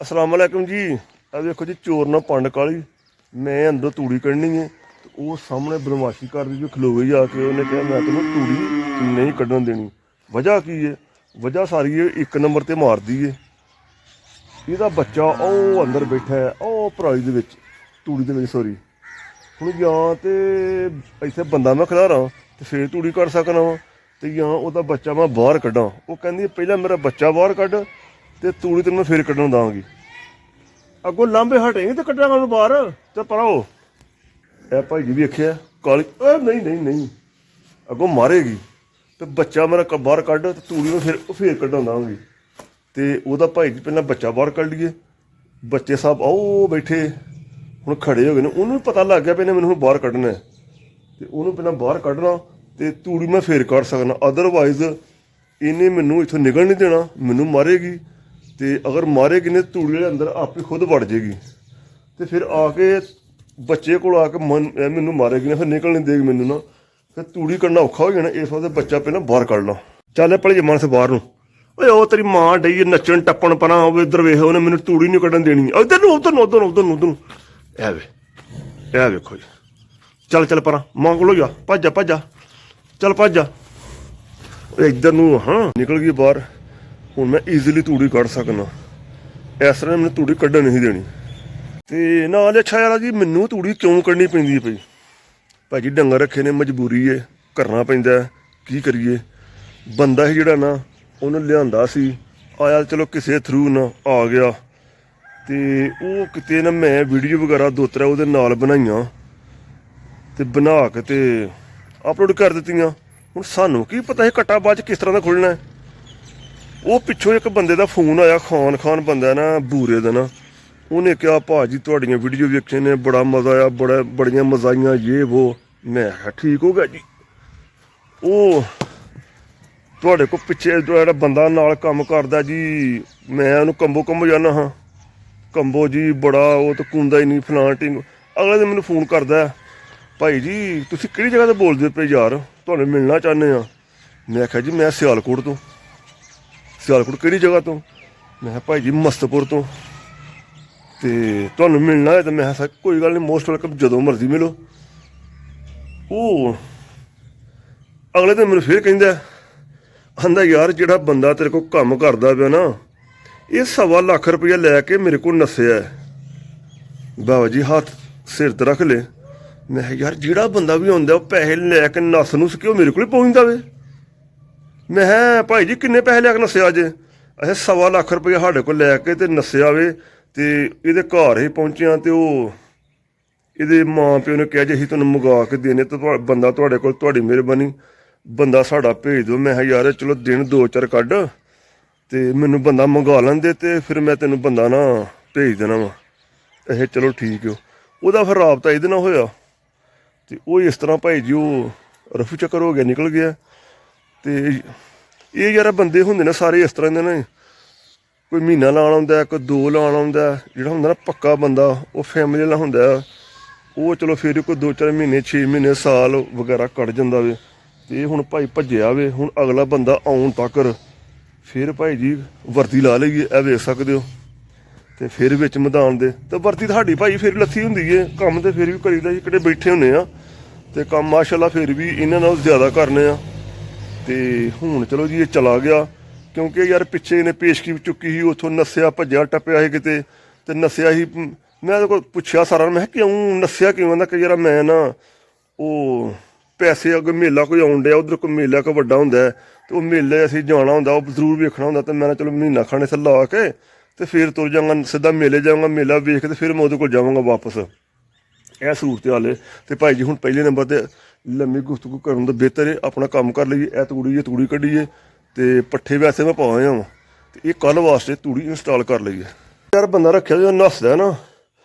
अस्सलाम वालेकुम जी। अब देखो जी, चोर ना पंड काली। मैं अंदर तूड़ी कढ़नी है तो वो सामने बदमाशी कर दी जो खलो गई आके। उन्हें कहा मैं तुम्हें तूड़ी नहीं कढ़न देनी। वजह की है? वजह सारी है एक नंबर ते मार दी है। ਇਹਦਾ ਬੱਚਾ ਉਹ ਅੰਦਰ ਬੈਠਾ ਹੈ ਉਹ ਪਰਾਲੀ ਦੇ ਵਿੱਚ, ਤੂੜੀ ਦੇ ਵਿੱਚ ਸੋਰੀ। ਹੁਣ ਜਾਂ ਤੇ ਇੱਥੇ ਬੰਦਾ ਮੈਂ ਖਿਲਾਰਾਂ ਤੇ ਫੇਰ ਤੂੜੀ ਕੱਢ ਸਕਣਾ ਵਾ, ਤੇ ਜਾਂ ਉਹਦਾ ਬੱਚਾ ਮੈਂ ਬਾਹਰ ਕੱਢਾਂ। ਉਹ ਕਹਿੰਦੀ ਪਹਿਲਾਂ ਮੇਰਾ ਬੱਚਾ ਬਾਹਰ ਕੱਢ ਤੇ ਤੂੜੀ ਤੇ ਮੈਂ ਫੇਰ ਕੱਢਣ ਦਾਂਗੀ। ਅੱਗੋਂ ਲਾਂਬੇ ਹਟੇਗੀ ਤੇ ਕੱਢਾਂਗਾ ਉਹਨੂੰ ਬਾਹਰ ਤੇ ਪਰਾਓ। ਇਹ ਭਾਈ ਜੀ ਵੇਖਿਆ ਕਾਲੀ, ਨਹੀਂ ਨਹੀਂ ਨਹੀਂ, ਅੱਗੋਂ ਮਾਰੇਗੀ ਤੇ ਬੱਚਾ ਮੇਰਾ ਬਾਹਰ ਕੱਢ ਤੇ ਤੂੜੀ ਨੂੰ ਫੇਰ ਕੱਢਣ ਦਾਂਗੀ। ਤੇ ਉਹਦਾ ਭਾਈ ਜੀ ਪਹਿਲਾਂ ਬੱਚਾ ਬਾਹਰ ਕੱਢ ਲਈਏ। ਬੱਚੇ ਸਾਹਿਬ ਆਓ ਬੈਠੇ ਹੁਣ ਖੜੇ ਹੋ ਗਏ ਨੇ, ਉਹਨੂੰ ਵੀ ਪਤਾ ਲੱਗ ਗਿਆ ਵੀ ਇਹਨੇ ਮੈਨੂੰ ਹੁਣ ਬਾਹਰ ਕੱਢਣਾ ਤੇ ਉਹਨੂੰ ਪਹਿਲਾਂ ਬਾਹਰ ਕੱਢਣਾ ਤੇ ਤੂੜੀ ਮੈਂ ਫੇਰ ਕੱਢ ਸਕਦਾ, ਅਦਰਵਾਈਜ਼ ਇਹਨੇ ਮੈਨੂੰ ਇੱਥੋਂ ਨਿਕਲ ਨਹੀਂ ਦੇਣਾ, ਮੈਨੂੰ ਮਾਰੇਗੀ। ਤੇ ਅਗਰ ਮਾਰੇਗੀ ਨੇ ਤੂੜੀ ਦੇ ਅੰਦਰ ਆਪੇ ਖੁਦ ਵੜ ਜਾਏਗੀ ਤੇ ਫਿਰ ਆ ਕੇ ਬੱਚੇ ਕੋਲ ਆ ਕੇ ਮੈਨੂੰ ਮਾਰੇਗੀ ਨਾ, ਫਿਰ ਨਿਕਲ ਨਹੀਂ ਦੇਗੀ ਮੈਨੂੰ ਨਾ, ਫਿਰ ਤੂੜੀ ਕੱਢਣਾ ਔਖਾ ਹੋ ਜਾਣਾ। ਇਸ ਵਾਸਤੇ ਬੱਚਾ ਪਹਿਲਾਂ ਬਾਹਰ ਕੱਢ ਲਾ। ਚੱਲ ਭਲੇ ਜਮਾਨ ਸੇ ਬਾਹਰ ਨੂੰ। ਓਏ ਉਹ ਤੇਰੀ ਮਾਂ ਡਈ ਨੱਚਣ ਟੱਪਣ ਪਰਾਂ ਹੋਵੇ, ਇੱਧਰ ਵੇਖ ਉਹਨੇ ਮੈਨੂੰ ਤੂੜੀ ਨਹੀਂ ਕੱਢਣ ਦੇਣੀ। ਇੱਧਰ ਨੂੰ ਉੱਧਰ ਨੂੰ ਉੱਧਰ ਨੂੰ ਉੱਧਰ ਨੂੰ ਉੱਧਰ ਨੂੰ। ਇਹ ਵੇਖੋ ਜੀ, ਚੱਲ ਚੱਲ ਪਰਾਂ ਮਾਂ ਕੋਲੋਂ ਜਾ, ਭੱਜ ਜਾ ਭੱਜ ਜਾ, ਚੱਲ ਭੱਜ ਜਾ। ਇੱਧਰ ਨੂੰ ਹਾਂ ਨਿਕਲ ਗਈ ਬਾਹਰ। ਹੁਣ ਮੈਂ ਈਜ਼ੀਲੀ ਤੂੜੀ ਕੱਢ ਸਕਦਾ। ਇਸ ਤਰ੍ਹਾਂ ਮੈਨੂੰ ਤੂੜੀ ਕੱਢਣ ਨਹੀਂ ਦੇਣੀ। ਤੇ ਨਾਲ ਅੱਛਾ ਯਾਰ ਜੀ, ਮੈਨੂੰ ਤੂੜੀ ਕਿਉਂ ਕੱਢਣੀ ਪੈਂਦੀ ਹੈ ਪਈ? ਭਾਈ ਜੀ ਡੰਗਰ ਰੱਖੇ ਨੇ, ਮਜਬੂਰੀ ਹੈ, ਕਰਨਾ ਪੈਂਦਾ। ਕੀ ਕਰੀਏ? ਬੰਦਾ ਸੀ ਜਿਹੜਾ ਨਾ ਉਹਨੂੰ ਲਿਆਂਦਾ ਸੀ, ਆਇਆ ਚਲੋ ਕਿਸੇ ਥਰੂ ਨਾ ਆ ਗਿਆ। ਤੇ ਉਹ ਕਿਤੇ ਨਾ ਮੈਂ ਵੀਡੀਓ ਵਗੈਰਾ ਦੋ ਤਿੰਨ ਉਹਦੇ ਨਾਲ ਬਣਾਈਆਂ ਤੇ ਬਣਾ ਕੇ ਤੇ ਅਪਲੋਡ ਕਰ ਦਿੱਤੀਆਂ। ਹੁਣ ਸਾਨੂੰ ਕੀ ਪਤਾ ਸੀ ਕੱਟਾ ਬਾਅਦ 'ਚ ਕਿਸ ਤਰ੍ਹਾਂ ਦਾ ਖੁੱਲ੍ਹਣਾ। ਉਹ ਪਿੱਛੋਂ ਇੱਕ ਬੰਦੇ ਦਾ ਫੋਨ ਆਇਆ, ਖਾਨ ਬੰਦਾ ਨਾ ਬੂਰੇ ਦਾ ਨਾ, ਉਹਨੇ ਕਿਹਾ ਭਾਜੀ ਤੁਹਾਡੀਆਂ ਵੀਡੀਓ ਵੇਖੇ ਨੇ, ਬੜਾ ਮਜ਼ਾ ਆਇਆ, ਬੜੀਆਂ ਮਜ਼ਾ ਆਈਆਂ ਯੇ ਵੋ। ਮੈਂ ਕਿਹਾ ਠੀਕ ਹੋ ਗਿਆ ਜੀ। ਉਹ ਤੁਹਾਡੇ ਕੋਲ ਪਿੱਛੇ ਜਿਹੜਾ ਬੰਦਾ ਨਾਲ ਕੰਮ ਕਰਦਾ ਜੀ, ਮੈਂ ਉਹਨੂੰ ਕੰਬੋ ਜਾਂਦਾ ਹਾਂ, ਕੰਬੋ ਜੀ ਬੜਾ ਉਹ ਤਾਂ ਕੁੰਦਾ ਹੀ ਨਹੀਂ ਫਲਾਣ ਟਿੰਗ। ਅਗਲੇ ਦਿਨ ਮੈਨੂੰ ਫੋਨ ਕਰਦਾ, ਭਾਈ ਜੀ ਤੁਸੀਂ ਕਿਹੜੀ ਜਗ੍ਹਾ 'ਤੇ ਬੋਲਦੇ ਪਏ ਯਾਰ, ਤੁਹਾਨੂੰ ਮਿਲਣਾ ਚਾਹੁੰਦੇ ਹਾਂ। ਮੈਂ ਕਿਹਾ ਜੀ ਮੈਂ ਸਿਆਲਕੋਟ ਤੋਂ। ਸਿਆਲਕੋਟ ਕਿਹੜੀ ਜਗ੍ਹਾ ਤੋਂ? ਮੈਂ ਕਿਹਾ ਭਾਈ ਜੀ ਮਸਤਪੁਰ ਤੋਂ। ਤੇ ਤੁਹਾਨੂੰ ਮਿਲਣਾ ਹੈ ਤਾਂ ਮੈਂ ਕਿਹਾ ਕੋਈ ਗੱਲ ਨਹੀਂ, ਮੋਸਟ ਵੈਲਕਮ, ਜਦੋਂ ਮਰਜ਼ੀ ਮਿਲੋ। ਉਹ ਅਗਲੇ ਦਿਨ ਮੈਨੂੰ ਫੇਰ ਕਹਿੰਦਾ ਯਾਰ ਜਿਹੜਾ ਬੰਦਾ ਤੇਰੇ ਕੋਲ ਕੰਮ ਕਰਦਾ ਪਿਆ ਨਾ, ਇਹ 1.25 ਲੱਖ ਰੁਪਈਆ ਲੈ ਕੇ ਮੇਰੇ ਕੋਲ ਨੱਸਿਆ। ਬਾਬਾ ਜੀ ਹੱਥ ਸਿਰ ਤੇ ਰੱਖ ਲਏ। ਮੈਂ ਕਿਹਾ ਯਾਰ ਜਿਹੜਾ ਬੰਦਾ ਵੀ ਆਉਂਦਾ ਉਹ ਪੈਸੇ ਲੈ ਕੇ ਨੱਸ ਨੂੰ ਕਿ ਉਹ ਮੇਰੇ ਕੋਲ ਹੀ ਪਹੁੰਚਦਾ ਵੇ। ਮੈਂ ਕਿਹਾ ਭਾਈ ਜੀ ਕਿੰਨੇ ਪੈਸੇ ਲੈ ਕੇ ਨੱਸਿਆ ਜੇ? ਅੱਛਾ 1.25 ਲੱਖ ਰੁਪਈਆ ਸਾਡੇ ਕੋਲ ਲੈ ਕੇ ਤੇ ਨੱਸਿਆ ਵੇ। ਤੇ ਇਹਦੇ ਘਰ ਹੀ ਪਹੁੰਚਿਆ ਤੇ ਉਹ ਇਹਦੇ ਮਾਂ ਪਿਓ ਨੇ ਕਿਹਾ ਜੀ ਅਸੀਂ ਤੁਹਾਨੂੰ ਮੰਗਾ ਕੇ ਦੇਣੇ ਤਾਂ ਬੰਦਾ ਤੁਹਾਡੇ ਕੋਲ, ਤੁਹਾਡੀ ਮਿਹਰਬਾਨੀ, ਬੰਦਾ ਸਾਡਾ ਭੇਜ ਦਿਓ। ਮੈਂ ਕਿਹਾ ਯਾਰ ਚਲੋ ਦਿਨ 2-4 ਕੱਢ ਤੇ ਮੈਨੂੰ ਬੰਦਾ ਮੰਗਾ ਲੈਂਦੇ ਤੇ ਫਿਰ ਮੈਂ ਤੈਨੂੰ ਬੰਦਾ ਨਾ ਭੇਜ ਦੇਣਾ ਵਾ। ਇਹ ਚਲੋ ਠੀਕ ਹੋ। ਉਹਦਾ ਫਿਰ ਰਾਬਤਾ ਇਹਦੇ ਨਾਲ ਹੋਇਆ ਤੇ ਉਹ ਇਸ ਤਰ੍ਹਾਂ ਭਾਈ ਜੀ ਉਹ ਰਫੂ ਚੱਕਰ ਹੋ ਗਿਆ, ਨਿਕਲ ਗਿਆ। ਤੇ ਇਹ ਯਾਰ ਬੰਦੇ ਹੁੰਦੇ ਨੇ ਸਾਰੇ ਇਸ ਤਰ੍ਹਾਂ ਦੇ ਨੇ, ਕੋਈ ਮਹੀਨਾ ਲਾਉਣ ਆਉਂਦਾ, ਕੋਈ 2 ਲਾਉਣ ਆਉਂਦਾ। ਜਿਹੜਾ ਹੁੰਦਾ ਨਾ ਪੱਕਾ ਬੰਦਾ ਉਹ ਫੈਮਿਲੀ ਨਾਲ ਹੁੰਦਾ, ਉਹ ਚਲੋ ਫਿਰ ਕੋਈ 2-4 ਮਹੀਨੇ 6 ਮਹੀਨੇ ਸਾਲ ਵਗੈਰਾ ਕੱਢ ਜਾਂਦਾ ਵੇ। ਤੇ ਹੁਣ ਭਾਈ ਭੱਜਿਆ ਵੇ, ਹੁਣ ਅਗਲਾ ਬੰਦਾ ਆਉਣ ਤੱਕ ਫਿਰ ਭਾਈ ਜੀ ਵਰਦੀ ਲਾ ਲਈਏ, ਇਹ ਵੇਖ ਸਕਦੇ ਹੋ। ਤੇ ਫਿਰ ਵਿੱਚ ਮੈਦਾਨ ਦੇ ਤੇ ਵਰਦੀ ਤੁਹਾਡੀ ਭਾਈ ਫਿਰ ਲੱਥੀ ਹੁੰਦੀ ਹੈ। ਕੰਮ ਤੇ ਫਿਰ ਵੀ ਕਰੀਦਾ ਜੀ, ਕਿਤੇ ਬੈਠੇ ਹੁੰਦੇ ਆ ਤੇ ਕੰਮ ਮਾਸ਼ਾਅੱਲਾ ਫਿਰ ਵੀ ਇਹਨਾਂ ਨਾਲੋਂ ਜ਼ਿਆਦਾ ਕਰਨੇ ਆ। ਤੇ ਹੁਣ ਚਲੋ ਜੀ ਇਹ ਚਲਾ ਗਿਆ, ਕਿਉਂਕਿ ਯਾਰ ਪਿੱਛੇ ਇਹਨੇ ਪੇਸ਼ਕੀ ਚੁੱਕੀ ਸੀ, ਉੱਥੋਂ ਨੱਸਿਆ ਭੱਜਿਆ ਟੱਪਿਆ ਸੀ ਕਿਤੇ ਤੇ ਨੱਸਿਆ ਸੀ। ਮੈਂ ਉਹਦੇ ਕੋਲ ਪੁੱਛਿਆ ਸਾਰਾ, ਮੈਂ ਕਿਹਾ ਕਿਉਂ ਨੱਸਿਆ ਕਿਉਂ? ਕਹਿੰਦਾ ਕਿ ਯਾਰ ਮੈਂ ਨਾ ਉਹ ਪੈਸੇ ਅੱਗੇ ਮੇਲਾ ਕੋਈ ਆਉਣ ਡਿਆ, ਉੱਧਰ ਕੋਈ ਮੇਲਾ ਕੋਈ ਵੱਡਾ ਹੁੰਦਾ ਤੇ ਉਹ ਮੇਲੇ ਅਸੀਂ ਜਾਣਾ ਹੁੰਦਾ, ਉਹ ਜ਼ਰੂਰ ਵੇਖਣਾ ਹੁੰਦਾ। ਤੇ ਮੈਂ ਨਾ ਚਲੋ ਮਹੀਨਾ ਖਾਣੇ ਸੇ ਲਾ ਕੇ ਤੇ ਫਿਰ ਤੁਰ ਜਾਵਾਂਗਾ, ਸਿੱਧਾ ਮੇਲੇ ਜਾਵਾਂਗਾ, ਮੇਲਾ ਵੇਖ ਕੇ ਤੇ ਫਿਰ ਮੈਂ ਉਹਦੇ ਕੋਲ ਜਾਵਾਂਗਾ ਵਾਪਸ। ਇਹ ਸੂਰਤ ਹਾਲ ਹੈ। ਤੇ ਭਾਈ ਜੀ ਹੁਣ ਪਹਿਲੇ ਨੰਬਰ 'ਤੇ ਲੰਮੀ ਗੁਫ਼ਤਗੂ ਕਰਨ ਤੋਂ ਬਿਹਤਰ ਹੈ ਆਪਣਾ ਕੰਮ ਕਰ ਲਈਏ। ਇਹ ਤੂੜੀ ਕੱਢੀਏ ਤੇ ਪੱਠੇ ਵੈਸੇ ਮੈਂ ਪਾ ਆਇਆ ਵਾਂ ਤੇ ਇਹ ਕੱਲ੍ਹ ਵਾਸਤੇ ਤੂੜੀ ਇੰਸਟਾਲ ਕਰ ਲਈਏ। ਯਾਰ ਬੰਦਾ ਰੱਖਿਆ ਜਦੋਂ ਨੱਸਦਾ ਨਾ,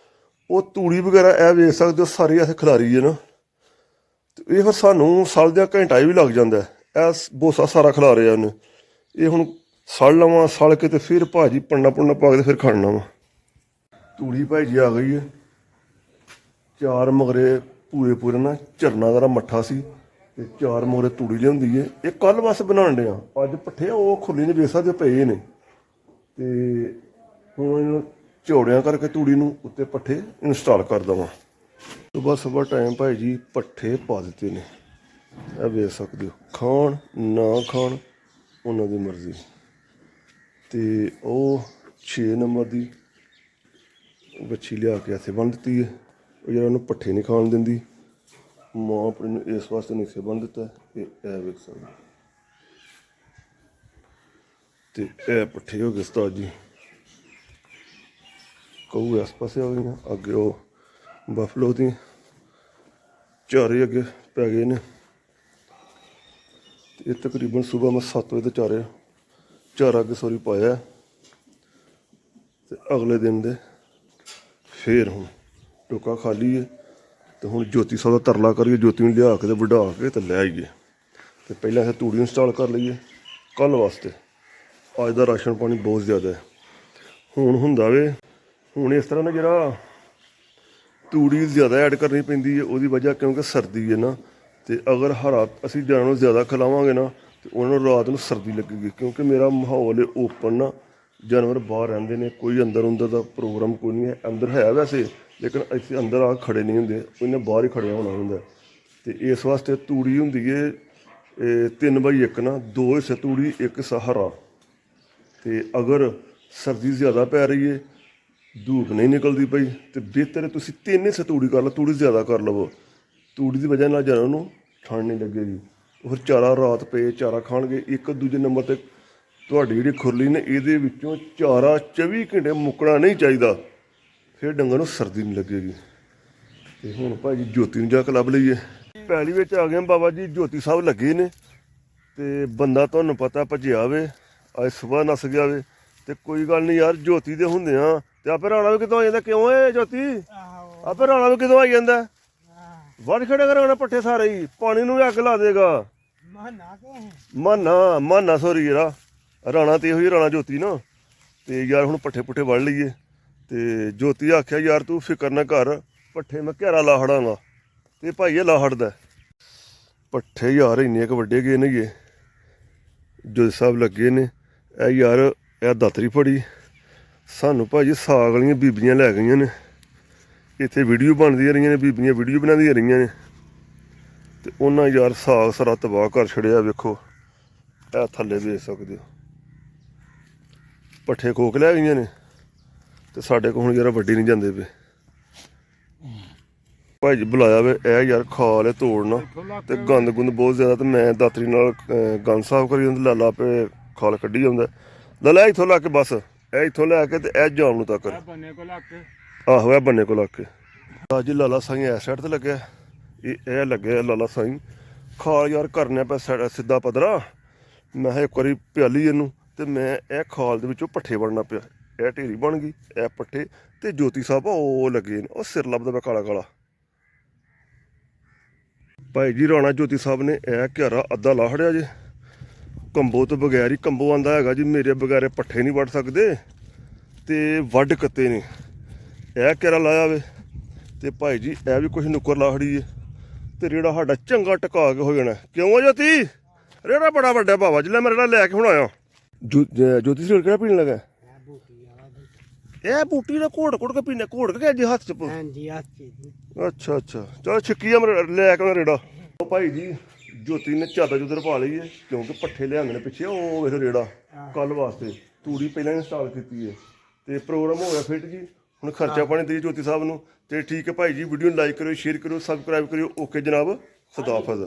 ਉਹ ਤੂੜੀ ਵਗੈਰਾ ਇਹ ਵੇਖ ਸਕਦੇ ਹੋ ਸਾਰੀ ਇੱਥੇ ਖਿਲਾਰੀ ਹੈ ਨਾ, ਤੇ ਇਹ ਫਿਰ ਸਾਨੂੰ ਸਲਦਿਆਂ ਘੰਟਾ ਵੀ ਲੱਗ ਜਾਂਦਾ। ਇਹ ਬੋਸਾ ਸਾਰਾ ਖਿਲਾ ਰਿਹਾ ਉਹਨੇ। ਇਹ ਹੁਣ ਸੜ ਲਵਾਂ, ਸੜ ਕੇ ਤੇ ਫਿਰ ਭਾਜੀ ਪੰਨਾ ਪੁੰਨਾ ਪਾ ਕੇ ਫਿਰ ਖਾਣਾ ਵਾ। ਤੂੜੀ ਭਾਈ ਜੀ ਆ ਗਈ ਹੈ। 4 ਮਗਰੇ ਪੂਰੇ ਨਾ ਝਰਨਾ ਦਾ ਮੱਠਾ ਸੀ ਤੇ 4 ਮਗਰੇ ਤੂੜੀ ਲਿਆਉਂਦੀ ਹੈ। ਇਹ ਕੱਲ੍ਹ ਵਾਸਤੇ ਬਣਾਉਣ ਡਿਆ। ਅੱਜ ਪੱਠੇ ਉਹ ਖੁੱਲੀ ਨੇ ਵੇਖ ਸਕਦੇ ਪਏ ਨੇ। ਤੇ ਹੁਣ ਚੌੜਿਆਂ ਕਰਕੇ ਤੂੜੀ ਨੂੰ ਉੱਤੇ ਪੱਠੇ ਇੰਸਟਾਲ ਕਰ ਦੇਵਾਂ। ਸੁਬਾਹ ਟਾਈਮ ਭਾਈ ਜੀ ਪੱਠੇ ਪਾ ਦਿੱਤੇ ਨੇ, ਇਹ ਵੇਖ ਸਕਦੇ ਹੋ। ਖਾਣ ਨਾ ਖਾਣ ਉਹਨਾਂ ਦੀ ਮਰਜ਼ੀ। ਤੇ ਉਹ 6 ਨੰਬਰ ਦੀ ਵੱਛੀ ਲਿਆ ਕੇ ਇੱਥੇ ਬੰਨ੍ਹ ਦਿੱਤੀ ਹੈ। ਉਹ ਜਿਹੜਾ ਉਹਨੂੰ ਪੱਠੇ ਨਹੀਂ ਖਾਣ ਦਿੰਦੀ, ਮਾਂ ਆਪਣੀ ਨੂੰ ਇਸ ਵਾਸਤੇ ਨਹੀਂ ਇੱਥੇ ਬੰਨ੍ਹ ਦਿੱਤਾ। ਇਹ ਵੇਖ ਸਕਦੇ ਤੇ ਇਹ ਪੱਠੇ ਹੋ ਗਏ ਉਸਤਾਦ ਜੀ। ਕਊ ਇਸ ਪਾਸੇ ਆ ਗਈਆਂ, ਅੱਗੇ ਉਹ ਬਫਲੋ ਦੀ ਚਾਰੇ ਅੱਗੇ ਪੈ ਗਏ ਨੇ। ਇਹ ਤਕਰੀਬਨ ਸੁਬਾਹ ਮੈਂ 7 ਵਜੇ ਤੇ ਚਾਰਾ ਅੱਗੇ ਪਾਇਆ। ਤੇ ਅਗਲੇ ਦਿਨ ਦੇ ਫੇਰ ਹੁਣ ਟੋਕਾ ਖਾਲੀ ਹੈ। ਤੇ ਹੁਣ ਜੋਤੀ ਸਾਹਿਬ ਦਾ ਤਰਲਾ ਕਰੀਏ, ਜੋਤੀ ਨੂੰ ਲਿਆ ਕੇ ਤੇ ਵਢਾ ਕੇ ਤੇ ਲੈ ਆਈਏ। ਤੇ ਪਹਿਲਾਂ ਅਸੀਂ ਤੂੜੀ ਇੰਸਟਾਲ ਕਰ ਲਈਏ ਕੱਲ੍ਹ ਵਾਸਤੇ। ਅੱਜ ਦਾ ਰਾਸ਼ਨ ਪਾਣੀ ਬਹੁਤ ਜ਼ਿਆਦਾ ਹੈ। ਹੁਣ ਹੁੰਦਾ ਵੇ ਹੁਣ ਇਸ ਤਰ੍ਹਾਂ ਨਾ ਜਿਹੜਾ ਤੂੜੀ ਜ਼ਿਆਦਾ ਐਡ ਕਰਨੀ ਪੈਂਦੀ ਹੈ ਉਹਦੀ ਵਜ੍ਹਾ, ਕਿਉਂਕਿ ਸਰਦੀ ਹੈ ਨਾ। ਤੇ ਅਗਰ ਹਰਾ ਅਸੀਂ ਜਾਨਵਰਾਂ ਨੂੰ ਜ਼ਿਆਦਾ ਖਿਲਾਵਾਂਗੇ ਨਾ ਤੇ ਉਹਨਾਂ ਨੂੰ ਰਾਤ ਨੂੰ ਸਰਦੀ ਲੱਗੇਗੀ। ਕਿਉਂਕਿ ਮੇਰਾ ਮਾਹੌਲ ਓਪਨ ਨਾ, ਜਾਨਵਰ ਬਾਹਰ ਰਹਿੰਦੇ ਨੇ, ਕੋਈ ਅੰਦਰ ਦਾ ਪ੍ਰੋਗਰਾਮ ਕੋਈ ਨਹੀਂ ਹੈ। ਅੰਦਰ ਹੈ ਵੈਸੇ, ਲੇਕਿਨ ਇੱਥੇ ਅੰਦਰ ਆ ਖੜੇ ਨਹੀਂ ਹੁੰਦੇ, ਉਹਨੇ ਬਾਹਰ ਹੀ ਖੜਿਆ ਹੋਣਾ ਹੁੰਦਾ। ਤੇ ਇਸ ਵਾਸਤੇ ਤੂੜੀ ਹੁੰਦੀ ਹੈ 3x1 ਨਾ, 2 ਹਿੱਸੇ ਤੂੜੀ 1 ਹਿੱਸਾ ਹਰਾ। ਤੇ ਅਗਰ ਸਰਦੀ ਜ਼ਿਆਦਾ ਪੈ ਰਹੀ ਹੈ, ਧੂਪ ਨਹੀਂ ਨਿਕਲਦੀ ਪਈ, ਤੇ ਬਿਹਤਰ ਤੁਸੀਂ 3 ਹਿੱਸੇ ਤੂੜੀ ਕਰ ਲਓ। ਤੂੜੀ ਜ਼ਿਆਦਾ ਕਰ ਲਵੋ, ਤੂੜੀ ਦੀ ਵਜ੍ਹਾ ਨਾਲ ਜਾਨਵਰ ਨੂੰ ਠੰਡ ਨਹੀਂ ਲੱਗੇਗੀ। ਉਹ ਫਿਰ ਚਾਰਾ ਰਾਤ ਪਏ ਚਾਰਾ ਖਾਣਗੇ। ਇੱਕ ਦੂਜੇ ਨੰਬਰ 'ਤੇ ਤੁਹਾਡੀ ਜਿਹੜੀ ਖੁਰਲੀ ਨੇ ਇਹਦੇ ਵਿੱਚੋਂ ਚਾਰਾ 24 ਘੰਟੇ ਮੁੱਕਣਾ ਨਹੀਂ ਚਾਹੀਦਾ, ਫਿਰ ਡੰਗਰ ਨੂੰ ਸਰਦੀ ਨਹੀਂ ਲੱਗੇਗੀ। ਤੇ ਹੁਣ ਭਾਈ ਜੀ ਜੋਤੀ ਨੂੰ ਜਾ ਕੇ ਲੱਭ ਲਈਏ। ਪੈਲੀ ਵਿੱਚ ਆ ਗਏ ਬਾਬਾ ਜੀ, ਜੋਤੀ ਸਾਹਿਬ ਲੱਗੇ ਨੇ। ਤੇ ਬੰਦਾ ਤੁਹਾਨੂੰ ਪਤਾ ਭੱਜਿਆ ਵੇ, ਅੱਜ ਸੁਬਾਹ ਨੱਸ ਗਿਆ ਵੇ। ਤੇ ਕੋਈ ਗੱਲ ਨਹੀਂ ਯਾਰ, ਜੋਤੀ ਦੇ ਹੁੰਦੇ ਆ ਤੇ ਆਪੇ ਰਾਣਾ ਵੀ ਕਿਤੋਂ ਆ ਜਾਂਦਾ। ਕਿਉਂ ਏ ਜੋਤੀ, ਆਪੇ ਰਾਣਾ ਵੀ ਕਿਤੋਂ ਆਈ ਜਾਂਦਾ। ਵੱਢ ਖੜੇ ਕਰਾਉਣਾ ਪੱਠੇ ਸਾਰੇ ਹੀ, ਪਾਣੀ ਨੂੰ ਵੀ ਅੱਗ ਲਾ ਦੇਗਾ। ਮਾਨਾ ਸੋਰੀ ਜਿਹੜਾ ਰਾਣਾ ਤੇ ਇਹੋ ਹੀ ਰਾਣਾ ਜੋਤੀ ਨਾ। ਤੇ ਯਾਰ ਹੁਣ ਪੱਠੇ ਪੁੱਠੇ ਵੱਢ ਲਈਏ। ਤੇ ਜੋਤੀ ਆਖਿਆ ਯਾਰ ਤੂੰ ਫਿਕਰ ਨਾ ਕਰ, ਪੱਠੇ ਮੈਂ ਘੇਰਾ ਲਾ ਹੜਾਂਗਾ। ਤੇ ਭਾਈ ਇਹ ਲਾ ਹੜਦਾ ਪੱਠੇ ਯਾਰ ਇੰਨੇ ਕੁ ਵੱਡੇ ਗਏ ਨੇ। ਇਹ ਜੋਤੀ ਸਾਹਿਬ ਲੱਗੇ ਨੇ। ਇਹ ਯਾਰ ਇਹ ਦਾਤਰੀ ਫੜੀ ਸਾਨੂੰ ਭਾਜੀ ਸਾਗ ਵਾਲੀਆਂ ਬੀਬੀਆਂ ਲੈ ਗਈਆਂ ਨੇ। ਇੱਥੇ ਵੀਡੀਓ ਬਣਦੀਆਂ ਰਹੀਆਂ ਨੇ, ਬੀਬੀਆਂ ਵੀਡੀਓ ਬਣਾਉਂਦੀਆਂ ਰਹੀਆਂ ਨੇ। ਤੇ ਉਹਨਾਂ ਯਾਰ ਸਾਗ ਸਾਰਾ ਤਬਾਹ ਕਰ ਛੜਿਆ। ਵੇਖੋ ਇਹ ਥੱਲੇ ਵੇਖ ਸਕਦੇ ਹੋ, ਪੱਠੇ ਖੋਕ ਲੈ ਗਈਆਂ ਨੇ। ਤੇ ਸਾਡੇ ਕੋਲ ਹੁਣ ਯਾਰ ਵੱਡੀ ਨਹੀਂ ਜਾਂਦੇ ਪਏ। ਭਾਈ ਜੀ ਬੁਲਾਇਆ ਵੇ, ਇਹ ਯਾਰ ਖਾਲ ਹੈ ਤੋੜਨਾ ਤੇ ਗੰਦ ਗੁੰਦ ਬਹੁਤ ਜ਼ਿਆਦਾ। ਤੇ ਮੈਂ ਦਾਤਰੀ ਨਾਲ ਗੰਦ ਸਾਫ਼ ਕਰੀ ਜਾਂਦਾ, ਲਾਲਾ ਪੇ ਖਾਲ ਕੱਢੀ ਜਾਂਦਾ। ਲਾਲਾ ਇੱਥੋਂ ਲਾ ਕੇ ਬਸ, ਇਹ ਇੱਥੋਂ ਲੈ ਕੇ ਤੇ ਇਹ ਜਾਮ ਨੂੰ ਤੱਕ। ਆਹੋ ਇਹ ਬੰਨੇ ਕੋਲ ਲੱਗ ਕੇ। ਅੱਜ ਲਾਲਾ ਸਾਈਂ ਇਸ ਸਾਈਡ ਤੇ ਲੱਗਿਆ, ਇਹ ਲੱਗਿਆ ਲਾਲਾ ਸਾਈਂ। ਖਾਲ ਯਾਰ ਕਰਨਾ ਪਿਆ ਸਿੱਧਾ ਪੱਧਰਾ। ਮੈਂ ਕਿਹਾ ਇੱਕ ਵਾਰੀ ਪਿਆਲੀ ਇਹਨੂੰ, ਤੇ ਮੈਂ ਇਹ ਖਾਲ ਦੇ ਵਿੱਚੋਂ ਪੱਠੇ ਵੜਨਾ ਪਿਆ। ਇਹ ਢੇਰੀ ਬਣ ਗਈ, ਇਹ ਪੱਠੇ। ਤੇ ਜੋਤੀ ਸਾਹਿਬ ਉਹ ਲੱਗੇ ਨੇ, ਉਹ ਸਿਰ ਲੱਭਦਾ ਪਿਆ ਕਾਲਾ ਕਾਲਾ। ਭਾਈ ਜੀ ਰਾਣਾ ਜੋਤੀ ਸਾਹਿਬ ਨੇ ਇਹ ਘਿਆਰਾ ਅੱਧਾ ਲਾ ਹੜਿਆ ਜੇ। ਕੰਬੋ ਤੋਂ ਬਗੈਰ ਹੀ, ਕੰਬੋ ਆਂਦਾ ਹੈਗਾ ਜੀ ਮੇਰੇ ਬਗੈਰੇ ਪੱਠੇ ਨਹੀਂ ਵੱਢ ਸਕਦੇ। ਤੇ ਵੱਢ ਕੱਤੇ ਨੇ ਇਹ ਘਿਆਰਾ ਲਾਇਆ ਵੇ। ਤੇ ਭਾਈ ਜੀ ਇਹ ਵੀ ਕੁਛ ਨੁੱਕਰ ਲਾ ਹੜੀ ਹੈ। ਤੇ ਰੇੜਾ ਸਾਡਾ ਚੰਗਾ ਟਕਾ ਕੇ ਹੋ ਜਾਣਾ। ਕਿਉਂ ਆ ਜੋਤੀ? ਰੇੜਾ ਬੜਾ ਵੱਡਾ ਬਾਬਾ ਜੀ, ਮੈਂ ਰੇੜਾ ਲੈ ਕੇ ਹੁਣ ਆਇਆ। ਜੋਤੀ ਸਿੰਘ ਕਿਹੜਾ ਪੀਣ ਲੱਗਾ? ਇਹ ਬੂਟੀ ਦਾ ਘੋੜ ਕੇ ਪੀਣਾ, ਘੋੜ ਕੇ ਅੱਜ ਹੱਥ ਚ। ਅੱਛਾ ਚਲ ਛਿੱਕੀ ਆ ਲੈ ਕੇ ਰੇੜਾ। ਉਹ ਭਾਈ ਜੀ ਜੋਤੀ ਨੇ ਚਾਦਰ ਪਾ ਲਈ ਹੈ, ਕਿਉਂਕਿ ਪੱਠੇ ਲਿਆਂਦੇ ਨੇ ਪਿੱਛੇ। ਉਹ ਵੇਖ ਰੇੜਾ ਕੱਲ ਵਾਸਤੇ ਤੂੜੀ ਪਹਿਲਾਂ ਇੰਸਟਾਲ ਕੀਤੀ ਹੈ। ਤੇ ਪ੍ਰੋਗਰਾਮ ਹੋ ਗਿਆ ਫਿੱਟ ਜੀ। ਹੁਣ ਖਰਚਾ ਪਾਣੀ ਦੇਈਏ ਜੋਤੀ ਸਾਹਿਬ ਨੂੰ। ਤੇ ਠੀਕ ਹੈ ਭਾਈ ਜੀ, ਵੀਡੀਓ ਨੂੰ ਲਾਈਕ ਕਰਿਓ, ਸ਼ੇਅਰ ਕਰਿਓ, ਸਬਸਕ੍ਰਾਈਬ ਕਰਿਓ। ਓਕੇ ਜਨਾਬ, ਖੁਦਾ ਹਾਫਿਜ਼।